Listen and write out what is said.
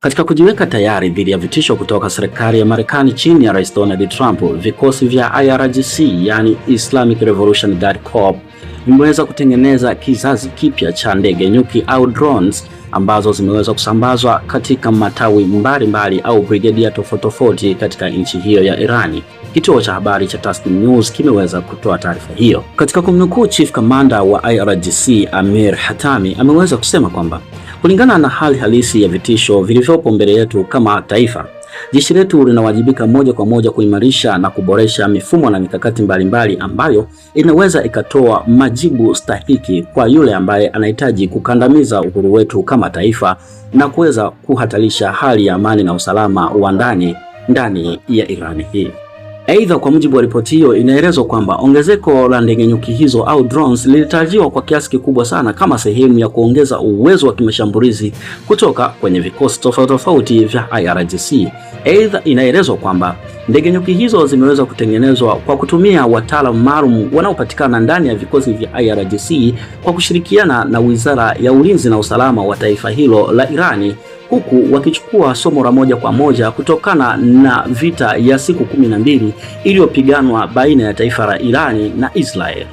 Katika kujiweka tayari dhidi ya vitisho kutoka serikali ya Marekani chini ya Rais Donald Trump, vikosi vya IRGC yani Islamic Revolutionary Guard Corps vimeweza kutengeneza kizazi kipya cha ndege nyuki au drones ambazo zimeweza kusambazwa katika matawi mbalimbali au brigadia tofauti katika nchi hiyo ya Irani. Kituo cha habari cha Tasnim News kimeweza kutoa taarifa hiyo. Katika kumnukuu Chief Commander wa IRGC Amir Hatami ameweza kusema kwamba kulingana na hali halisi ya vitisho vilivyopo mbele yetu kama taifa, jeshi letu linawajibika moja kwa moja kuimarisha na kuboresha mifumo na mikakati mbalimbali ambayo inaweza ikatoa majibu stahiki kwa yule ambaye anahitaji kukandamiza uhuru wetu kama taifa na kuweza kuhatarisha hali ya amani na usalama wa ndani ya Irani hii. Aidha, kwa mujibu wa ripoti hiyo, inaelezwa kwamba ongezeko la ndege nyuki hizo au drones lilitarajiwa kwa kiasi kikubwa sana kama sehemu ya kuongeza uwezo wa kimashambulizi kutoka kwenye vikosi tofauti vya IRGC. Aidha, inaelezwa kwamba ndege nyuki hizo zimeweza kutengenezwa kwa kutumia wataalamu maalum wanaopatikana ndani ya vikosi vya IRGC kwa kushirikiana na Wizara ya Ulinzi na Usalama wa taifa hilo la Irani, huku wakichukua somo la moja kwa moja kutokana na vita ya siku 12 iliyopiganwa baina ya taifa la Irani na Israel.